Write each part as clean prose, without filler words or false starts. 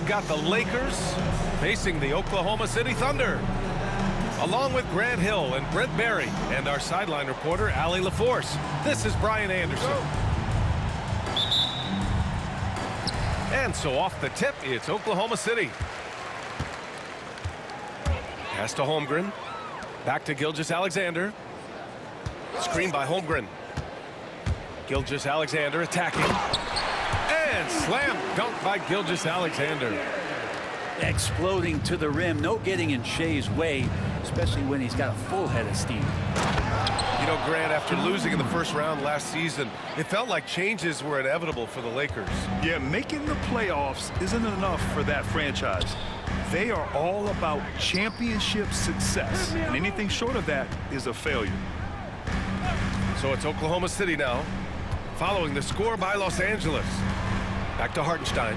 we've got the Lakers facing the Oklahoma City Thunder. Along with Grant Hill and Brent Barry and our sideline reporter, Allie LaForce, this is Brian Anderson. And so off the tip, it's Oklahoma City. Pass to Holmgren. Back to Gilgeous-Alexander. Screen by Holmgren. Gilgeous-Alexander attacking. And slam dunk by Gilgeous-Alexander. Exploding to the rim. No getting in Shea's way, especially when he's got a full head of steam. You know, Grant, after losing in the first round last season, it felt like changes were inevitable for the Lakers. Yeah, making the playoffs isn't enough for that franchise. They are all about championship success, and anything short of that is a failure. So it's Oklahoma City now, following the score by Los Angeles. Back to Hartenstein.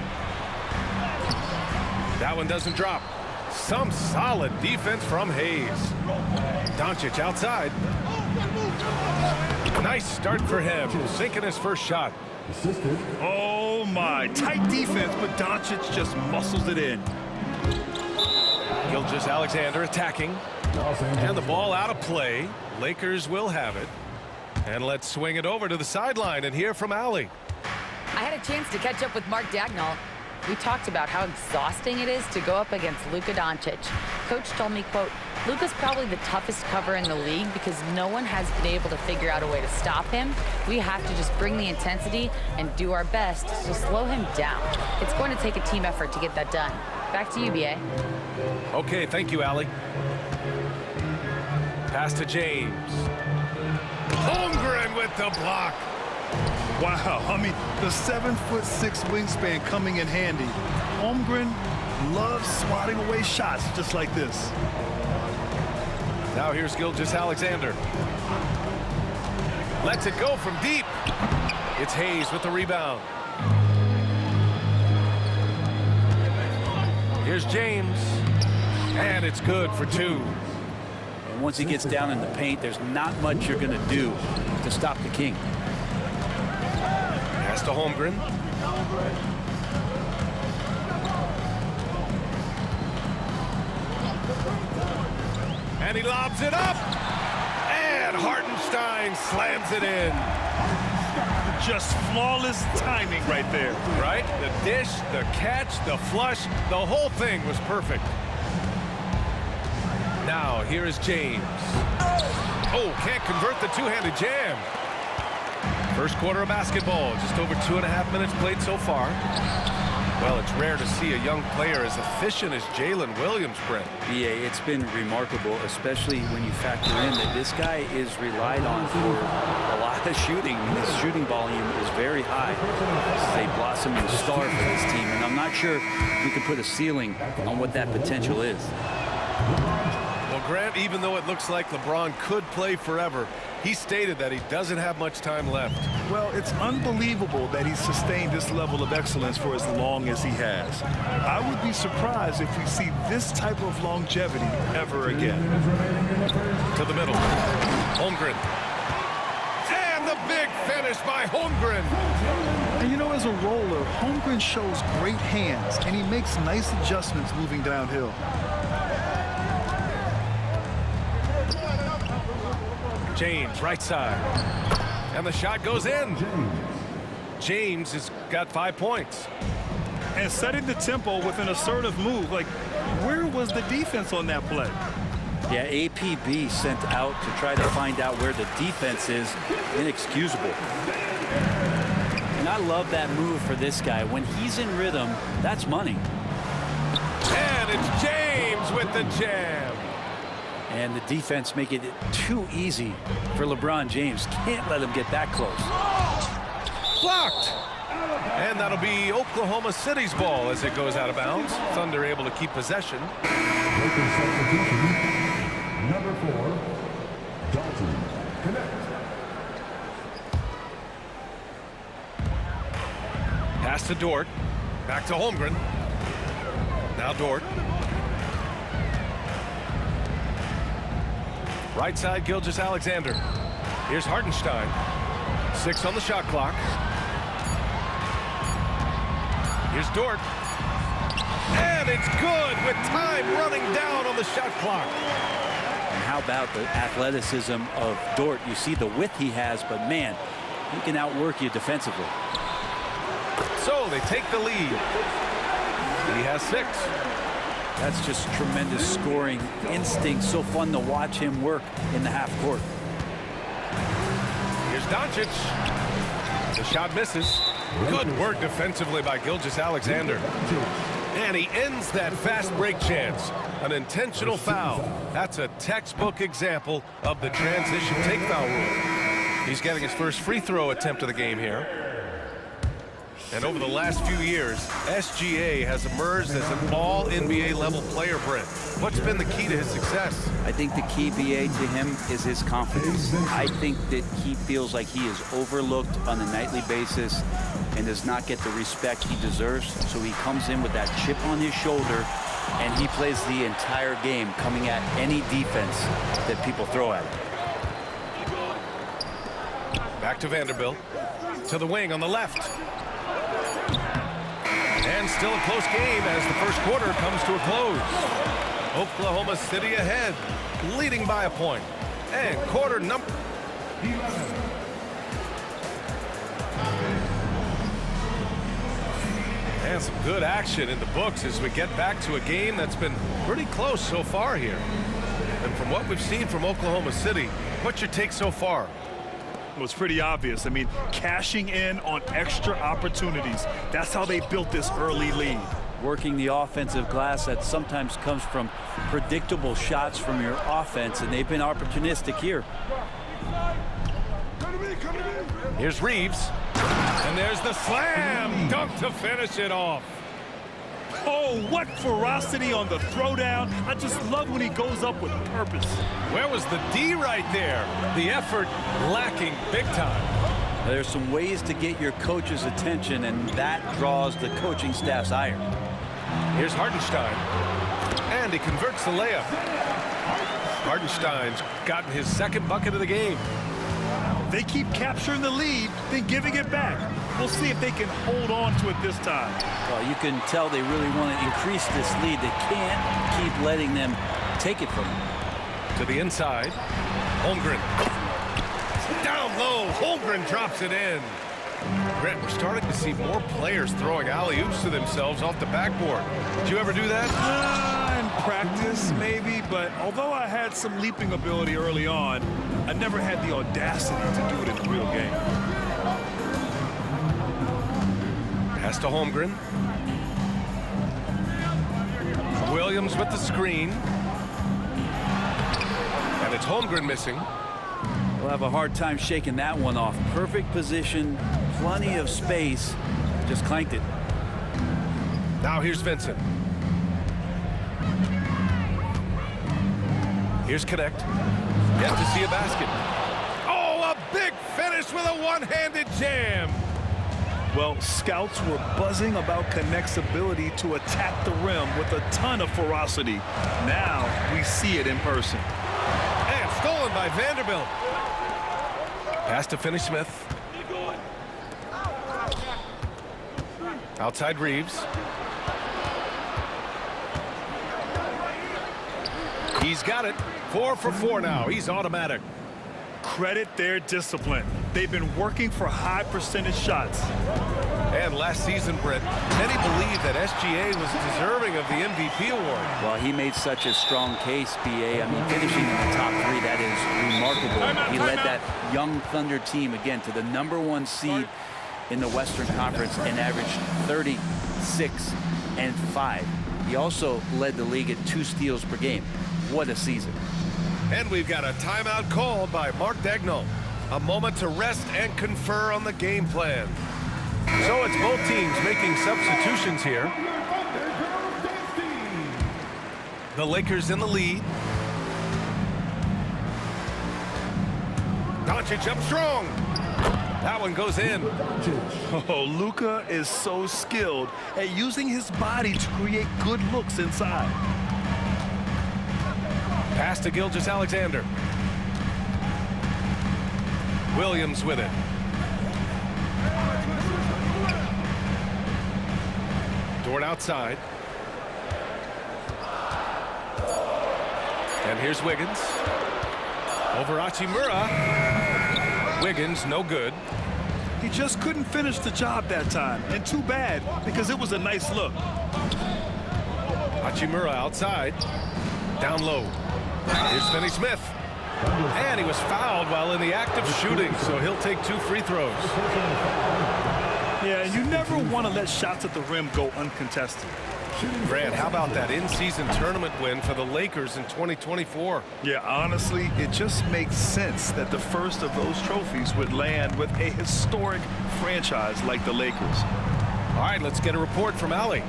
That one doesn't drop. Some solid defense from Hayes. Doncic outside. Nice start for him, sinking his first shot. Oh my, tight defense, but Doncic just muscles it in. Gilgeous-Alexander attacking. And the ball out of play. Lakers will have it. And let's swing it over to the sideline and hear from Allie. I had a chance to catch up with Mark Dagnall. We talked about how exhausting it is to go up against Luka Doncic. Coach told me, quote, Luka's probably the toughest cover in the league because no one has been able to figure out a way to stop him. We have to just bring the intensity and do our best to slow him down. It's going to take a team effort to get that done. Back to you, B.A. Okay, thank you, Allie. Pass to James. Holmgren with the block. Wow, I mean, the 7'6" wingspan coming in handy. Holmgren loves swatting away shots just like this. Now here's Gilgeous-Alexander. Lets it go from deep. It's Hayes with the rebound. Here's James. And it's good for two. And once he gets down in the paint, there's not much you're going to do to stop the King. Pass to Holmgren. And he lobs it up. And Hartenstein slams it in. Just flawless timing right there. Right? The dish, the catch, the flush, the whole thing was perfect. Now, here is James. Oh, can't convert the two-handed jam. First quarter of basketball, just over 2.5 minutes played so far. Well, it's rare to see a young player as efficient as Jalen Williams, Brent. Yeah, it's been remarkable, especially when you factor in that this guy is relied on for a lot of shooting. His shooting volume is very high. This is a blossoming star for this team, and I'm not sure we can put a ceiling on what that potential is. Well, Grant, even though it looks like LeBron could play forever, he stated that he doesn't have much time left. Well, it's unbelievable that he's sustained this level of excellence for as long as he has. I would be surprised if we see this type of longevity ever again. To the middle. Holmgren. And the big finish by Holmgren. And you know, as a roller, Holmgren shows great hands, and he makes nice adjustments moving downhill. James, right side. And the shot goes in. James has got 5 points. And setting the tempo with an assertive move. Like, where was the defense on that play? Yeah, APB sent out to try to find out where the defense is. Inexcusable. And I love that move for this guy. When he's in rhythm, that's money. And it's James with the jam. And the defense make it too easy for LeBron James. Can't let him get that close. Blocked. And that'll be Oklahoma City's ball as it goes out of bounds. Thunder able to keep possession. Substitution, number 4, Dalton Knecht. Pass to Dort. Back to Holmgren. Now Dort. Right side, Gilgeous-Alexander. Here's Hartenstein. 6 on the shot clock. Here's Dort. And it's good with time running down on the shot clock. And how about the athleticism of Dort? You see the width he has, but man, he can outwork you defensively. So they take the lead. He has 6. That's just tremendous scoring instinct. So fun to watch him work in the half court. Here's Doncic. The shot misses. Good work defensively by Gilgeous-Alexander. And he ends that fast break chance. An intentional foul. That's a textbook example of the transition take foul rule. He's getting his first free throw attempt of the game here. And over the last few years, SGA has emerged as an all-NBA level player, Brent. What's been the key to his success? I think the key, BA, to him is his confidence. I think that he feels like he is overlooked on a nightly basis and does not get the respect he deserves. So he comes in with that chip on his shoulder, and he plays the entire game coming at any defense that people throw at him. Back to Vanderbilt. To the wing on the left. And still a close game as the first quarter comes to a close. Oklahoma City ahead, leading by a point. And quarter number. And some good action in the books as we get back to a game that's been pretty close so far here. And from what we've seen from Oklahoma City, what's your take so far? It was pretty obvious. I mean, cashing in on extra opportunities. That's how they built this early lead. Working the offensive glass that sometimes comes from predictable shots from your offense, and they've been opportunistic here. Here's Reeves. And there's the slam dunk to finish it off. Oh, what ferocity on the throwdown. I just love when he goes up with purpose. Where was the D right there? The effort lacking big time. There's some ways to get your coach's attention, and that draws the coaching staff's ire. Here's Hartenstein. And he converts the layup. Hartenstein's gotten his second bucket of the game. They keep capturing the lead, then giving it back. We'll see if they can hold on to it this time. Well, you can tell they really want to increase this lead. They can't keep letting them take it from them. To the inside. Holmgren. Down low. Holmgren drops it in. Brent, we're starting to see more players throwing alley-oops to themselves off the backboard. Did you ever do that? In practice, maybe, but although I had some leaping ability early on, I never had the audacity to do it in a real game. Pass to Holmgren. Williams with the screen. And it's Holmgren missing. We'll have a hard time shaking that one off. Perfect position, plenty of space, just clanked it. Now here's Vincent. Here's Connect. Yet to see a basket. Oh, a big finish with a one-handed jam. Well, scouts were buzzing about Connect's ability to attack the rim with a ton of ferocity. Now we see it in person. And stolen by Vanderbilt. Pass to Finney-Smith. Outside Reeves. He's got it. 4 for 4 now. He's automatic. Credit their discipline. They've been working for high percentage shots. And last season, Brett, many believe that SGA was deserving of the MVP award. Well, he made such a strong case, BA. I mean, finishing in the top 3, that is remarkable. He led that young Thunder team, again, to the #1 seed in the Western Conference and averaged 36 and 5. He also led the league at 2 steals per game. What a season. And we've got a timeout called by Mark Daigneault. A moment to rest and confer on the game plan. So it's both teams making substitutions here. The Lakers in the lead. Doncic up strong. That one goes in. Oh, Luka is so skilled at using his body to create good looks inside. Pass to Gilgeous-Alexander. Williams with it. Dort outside. And here's Wiggins. Over Hachimura. Wiggins, no good. He just couldn't finish the job that time. And too bad, because it was a nice look. Hachimura outside. Down low. Here's Finney Smith. And he was fouled while in the act of shooting, so he'll take 2 free throws. Yeah, you never want to let shots at the rim go uncontested. Grant, how about that in-season tournament win for the Lakers in 2024? Yeah, honestly, it just makes sense that the first of those trophies would land with a historic franchise like the Lakers. All right, let's get a report from Allie.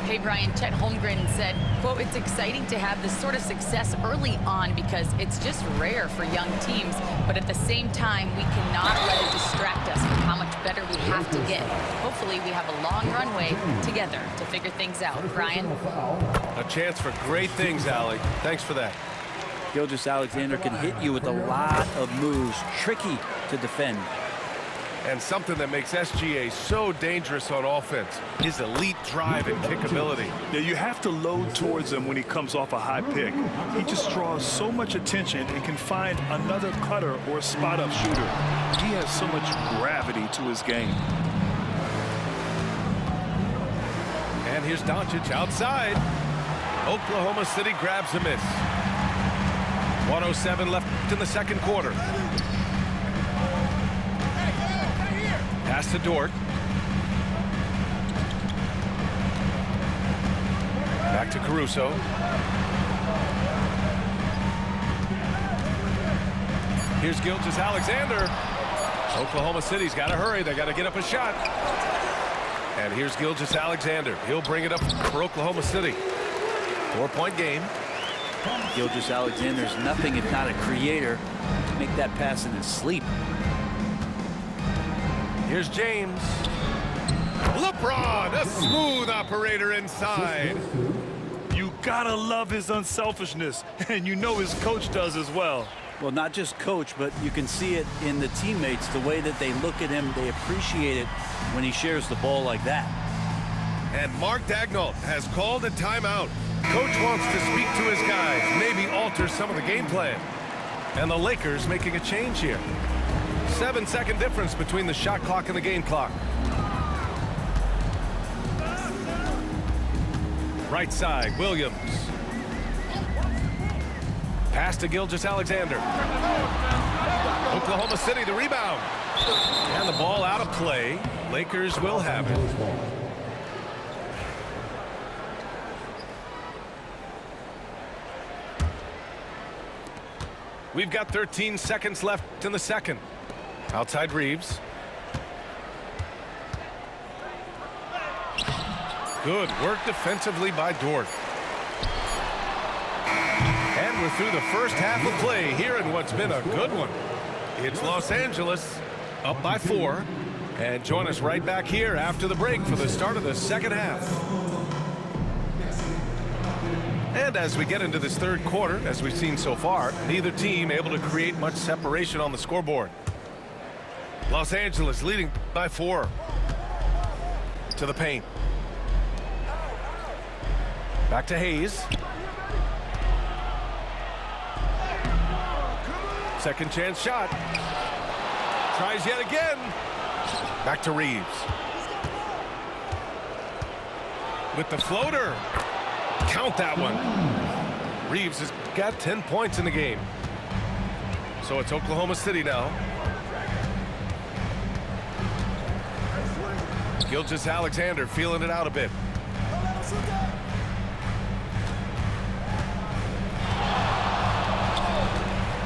Hey, Brian, Chet Holmgren said, quote, "It's exciting to have this sort of success early on because it's just rare for young teams. But at the same time, we cannot let it distract us from how much better we have to get. Hopefully, we have a long runway together to figure things out." Brian? A chance for great things, Allie. Thanks for that. Gilgeous-Alexander can hit you with a lot of moves. Tricky to defend. And something that makes SGA so dangerous on offense, his elite drive and kick ability. Yeah, you have to load towards him when he comes off a high pick. He just draws so much attention and can find another cutter or spot-up shooter. He has so much gravity to his game. And here's Doncic outside. Oklahoma City grabs a miss. 1:07 left in the second quarter. Pass to Dort. Back to Caruso. Here's Gilgeous-Alexander. Oklahoma City's got to hurry. They got to get up a shot. And here's Gilgeous-Alexander. He'll bring it up for Oklahoma City. 4-point game. Gilgeous-Alexander's nothing if not a creator. Make that pass in his sleep. Here's James. LeBron, a smooth operator inside. You gotta love his unselfishness, and you know his coach does as well. Well, not just coach, but you can see it in the teammates, the way that they look at him. They appreciate it when he shares the ball like that. And Mark Daigneault has called a timeout. Coach wants to speak to his guys, maybe alter some of the game plan. And the Lakers making a change here. 7-second difference between the shot clock and the game clock. Right side, Williams. Pass to Gilgeous-Alexander. Oklahoma City, the rebound. And the ball out of play. Lakers will have it. We've got 13 seconds left in the second. Outside Reeves. Good work defensively by Dort. And we're through the first half of play here in what's been a good one. It's Los Angeles up by 4. And join us right back here after the break for the start of the second half. And as we get into this third quarter, as we've seen so far, neither team able to create much separation on the scoreboard. Los Angeles leading by 4. To the paint. Back to Hayes. Second chance shot. Tries yet again. Back to Reeves. With the floater. Count that one. Reeves has got 10 points in the game. So it's Oklahoma City now. Gilgeous-Alexander feeling it out a bit.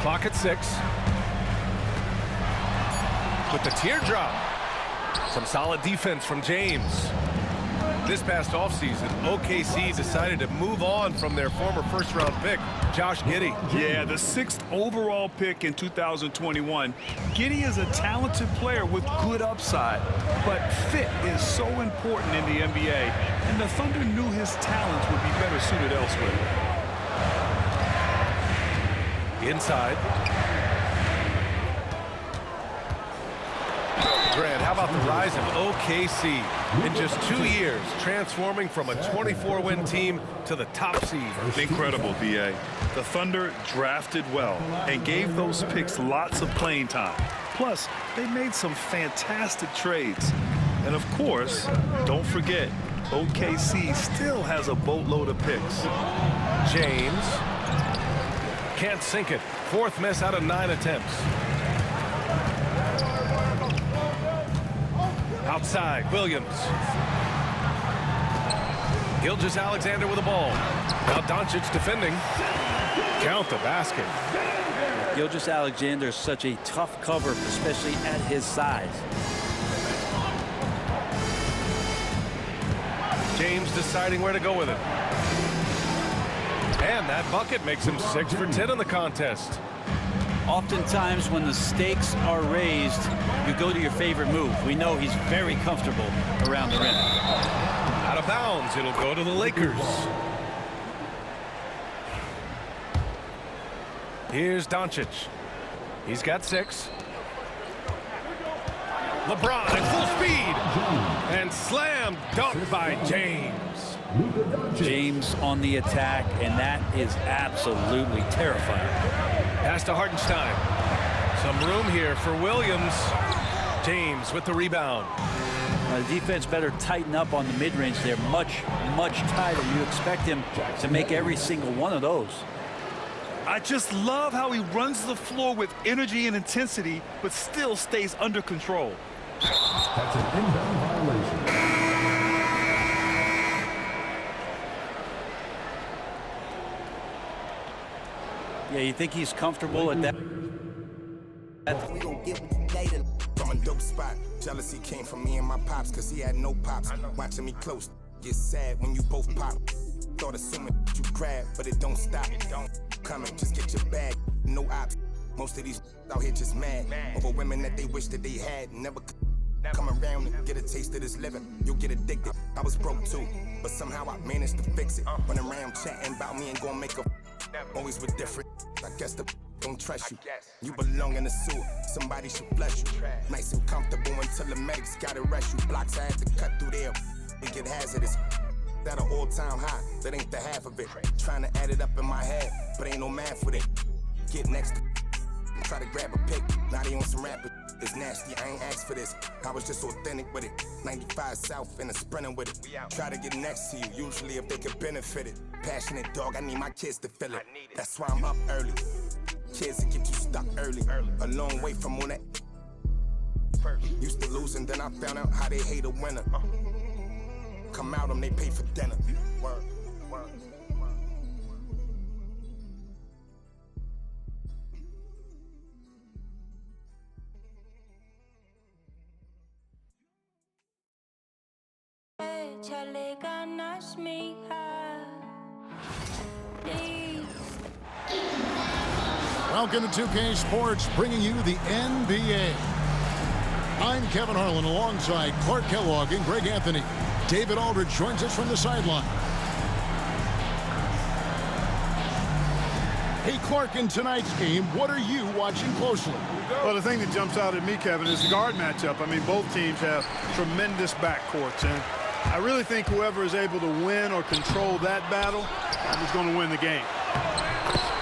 Clock at 6. With the teardrop. Some solid defense from James. This past offseason, OKC decided to move on from their former first-round pick, Josh Giddey. Yeah, the 6th overall pick in 2021. Giddey is a talented player with good upside, but fit is so important in the NBA, and the Thunder knew his talents would be better suited elsewhere. Inside. Grant, how about the rise of OKC? In just 2 years, transforming from a 24-win team to the top seed. Incredible, B.A. The Thunder drafted well and gave those picks lots of playing time. Plus, they made some fantastic trades. And of course, don't forget, OKC still has a boatload of picks. James can't sink it. 4th miss out of 9 attempts. Outside, Williams. Gilgeous-Alexander with the ball. Now Doncic defending. Count the basket. Gilgeous-Alexander is such a tough cover, especially at his size. James deciding where to go with it. And that bucket makes him 6 for 10 in the contest. Oftentimes when the stakes are raised, you go to your favorite move. We know he's very comfortable around the rim. Out of bounds, it'll go to the Lakers. Here's Doncic. He's got 6. LeBron at full speed. And slam dunk by James. James on the attack, and that is absolutely terrifying. Pass to Hartenstein. Some room here for Williams. James with the rebound. The defense better tighten up on the mid-range. They're much, much tighter. You expect him to make every single one of those. I just love how he runs the floor with energy and intensity, but still stays under control. That's an inbound violation. Yeah, you think he's comfortable at that? We gon' get what you later. From a dope spot. Jealousy came from me and my pops, cause he had no pops. Watching me close. Get sad when you both pop. Thought assuming you grab, but it don't stop. Coming, just get your bag. No ops. Most of these out here just mad over women that they wish that they had. Never come around and get a taste of this living. You'll get addicted. I was broke too, but somehow I managed to fix it. Run around chatting about me and gon' make a always with different. I guess the don't trust you. You belong in the sewer. Somebody should bless you. Nice and comfortable until the medics gotta rush you. Blocks I had to cut through there. It get hazardous. That an all-time high. That ain't the half of it. Trying to add it up in my head, but ain't no math with it. Get next to try to grab a pic. Now they on some rapping. It's nasty. I ain't asked for this. I was just authentic with it. 95 South and a sprinting with it. Try to get next to you. Usually if they could benefit it. Passionate dog. I need my kids to feel it. That's why I'm up early. Kids that get you stuck early. A long way from all that. Used to lose and then I found out how they hate a winner. Come out them, they pay for dinner. Word. Welcome to 2K Sports, bringing you the NBA. I'm Kevin Harlan alongside Clark Kellogg and Greg Anthony. David Aldridge joins us from the sideline. Hey, Clark, in tonight's game, what are you watching closely? Well, the thing that jumps out at me, Kevin, is the guard matchup. I mean, both teams have tremendous backcourts, and I really think whoever is able to win or control that battle is going to win the game.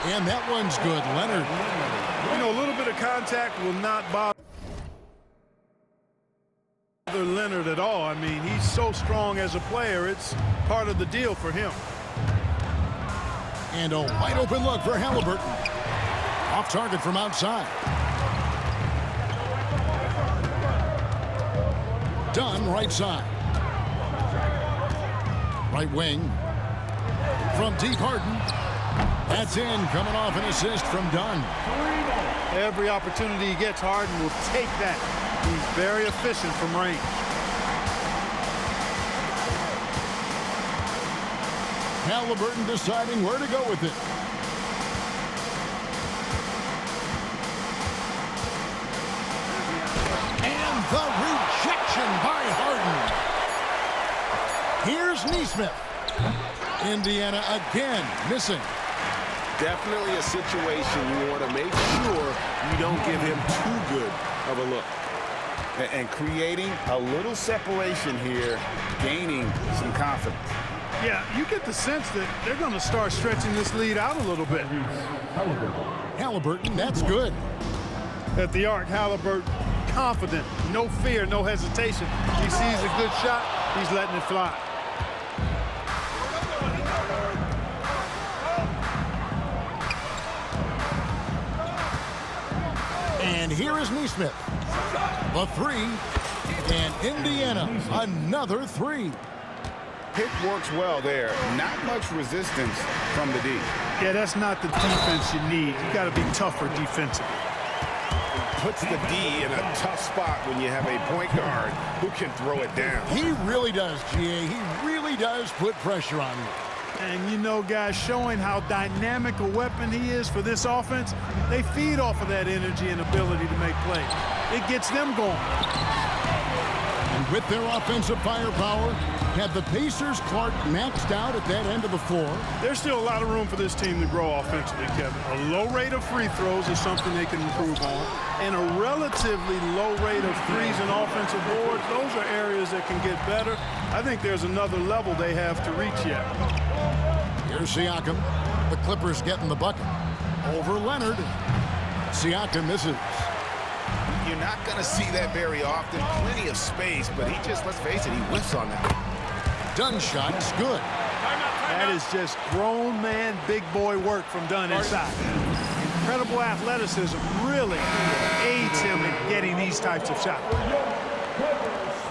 And that one's good, Leonard. You know, a little bit of contact will not bother Leonard at all. I mean, he's so strong as a player. It's part of the deal for him. And a wide open look for Halliburton. Off target from outside. Dunn right side. Right wing. From deep, Harden. That's in, coming off an assist from Dunn. Every opportunity he gets, Harden will take that. He's very efficient from range. Halliburton deciding where to go with it. And the rejection by Harden. Here's Nesmith. Indiana again missing. Definitely a situation you want to make sure you don't give him too good of a look. and creating a little separation here, gaining some confidence. Yeah, you get the sense that they're going to start stretching this lead out a little bit. Halliburton, that's good. At the arc, Halliburton, confident, no fear, no hesitation. He sees a good shot, he's letting it fly. And here is Neesmith. The three, and Indiana, another three. Pick works well there. Not much resistance from the D. Yeah, that's not the defense you need. You got to be tougher defensively. Puts the D in a tough spot when you have a point guard who can throw it down. He really does, GA. He really does put pressure on you. And you know, guys, showing how dynamic a weapon he is for this offense, they feed off of that energy and ability to make plays. It gets them going. And with their offensive firepower, have the Pacers, Clark, maxed out at that end of the floor? There's still a lot of room for this team to grow offensively, Kevin. A low rate of free throws is something they can improve on, and a relatively low rate of threes and offensive boards. Those are areas that can get better. I think there's another level they have to reach yet. Here's Siakam. The Clippers getting the bucket. Over Leonard. Siakam misses. You're not going to see that very often. Plenty of space, but he just, let's face it, he whiffs on that. Dunn shot's good. That is just grown man, big boy work from Dunn inside. Incredible athleticism really aids him in getting these types of shots.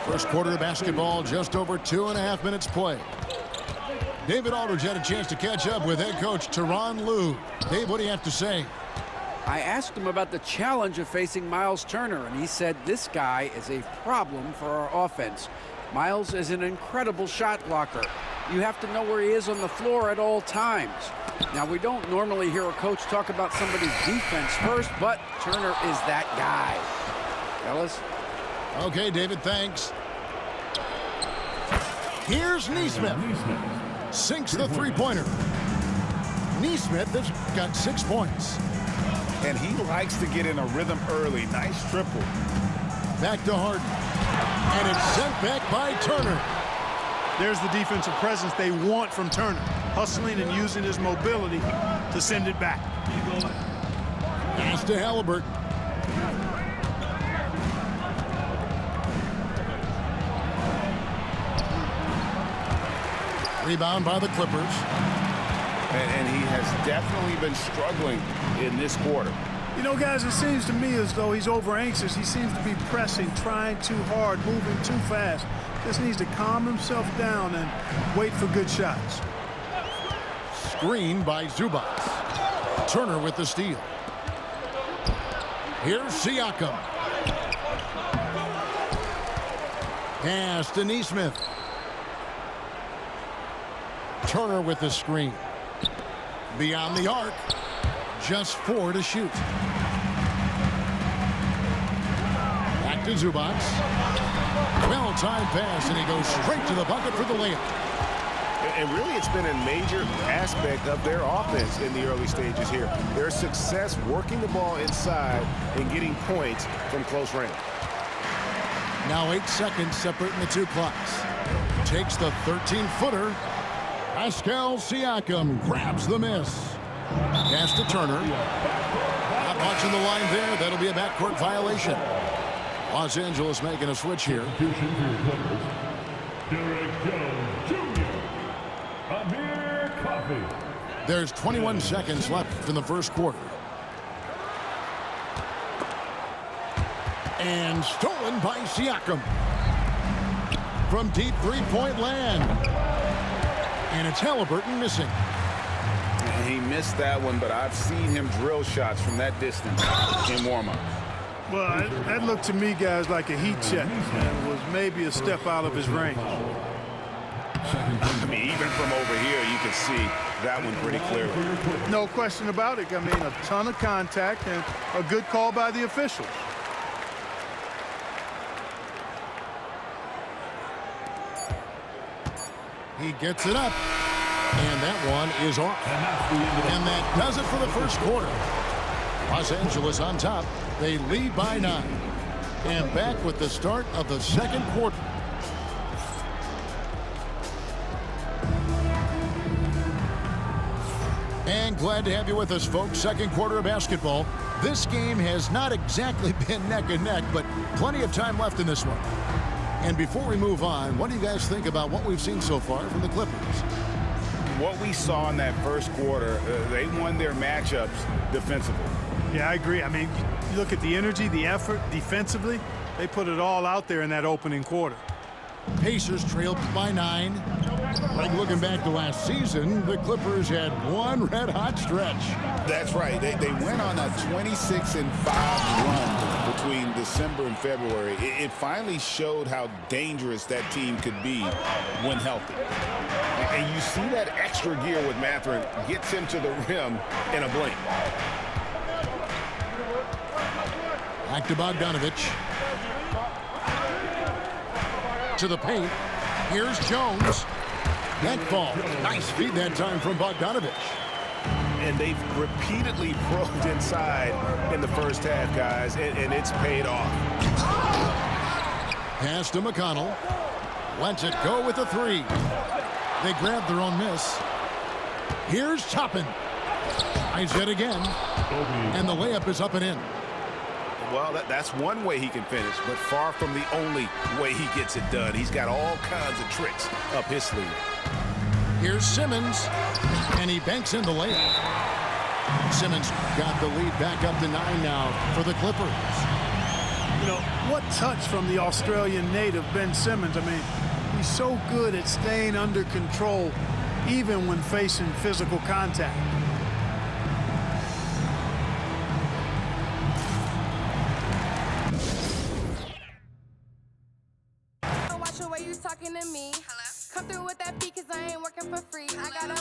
First quarter of basketball, just over 2.5 minutes play. David Aldridge had a chance to catch up with head coach Tyronn Lue. Dave, what do you have to say? I asked him about the challenge of facing Miles Turner, and he said this guy is a problem for our offense. Miles is an incredible shot blocker. You have to know where he is on the floor at all times. Now, we don't normally hear a coach talk about somebody's defense first, but Turner is that guy. Fellas? Okay, David, thanks. Here's Neesmith. Sinks the three-pointer. Neesmith has got 6 points. And he likes to get in a rhythm early. Nice triple. Back to Harden. And it's sent back by Turner. There's the defensive presence they want from Turner. Hustling and using his mobility to send it back. Pass to Halliburton. Rebound by the Clippers. And he has definitely been struggling in this quarter. You know, guys, it seems to me as though he's over anxious. He seems to be pressing, trying too hard, moving too fast. Just needs to calm himself down and wait for good shots. Screen by Zubac. Turner with the steal. Here's Siakam. Pass to Neesmith. Turner with the screen. Beyond the arc. Just 4 to shoot. Back to Zubac. Well-timed pass, and he goes straight to the bucket for the layup. And really, it's been a major aspect of their offense in the early stages here. Their success working the ball inside and getting points from close range. Now 8 seconds separating the two clocks. Takes the 13-footer. Pascal Siakam grabs the miss. Pass to Turner. Not watching the line there. That'll be a backcourt violation. Los Angeles making a switch here. Derek Jones Jr. Amir Coffey. There's 21 seconds left in the first quarter. And stolen by Siakam. From deep three-point land. And it's Halliburton missing. He missed that one, but I've seen him drill shots from that distance in warm-up. Well, that looked to me, guys, like a heat check, and was maybe a step out of his range. I mean, even from over here, you can see that one pretty clearly. No question about it. I mean, a ton of contact and a good call by the officials. He gets it up. And that one is off. And that does it for the first quarter. Los Angeles on top. They lead by 9. And back with the start of the second quarter. And glad to have you with us, folks. Second quarter of basketball. This game has not exactly been neck and neck, but plenty of time left in this one. And before we move on, what do you guys think about what we've seen so far from the Clippers? What we saw in that first quarter, they won their matchups defensively. Yeah, I agree. I mean, you look at the energy, the effort defensively, they put it all out there in that opening quarter. Pacers trailed by 9. Like looking back to last season, the Clippers had one red-hot stretch. That's right. They went on a 26-5 run between December and February. It finally showed how dangerous that team could be when healthy. And you see that extra gear with Mathurin gets him to the rim in a blink. Back to Bogdanovich. To the paint. Here's Jones. That ball. Nice feed that time from Bogdanovich. And they've repeatedly probed inside in the first half, guys, and it's paid off. Pass to McConnell. Lets it go with a 3. They grab their own miss. Here's Toppin. Tries it again. And the layup is up and in. Well, that's one way he can finish, but far from the only way he gets it done. He's got all kinds of tricks up his sleeve. Here's Simmons, and he banks in the layup. Simmons got the lead back up to 9 now for the Clippers. You know, what touch from the Australian native, Ben Simmons. I mean, he's so good at staying under control, even when facing physical contact. Watch the way you talking to me. Hello? Come through with that beat, cause I ain't working for free. I got a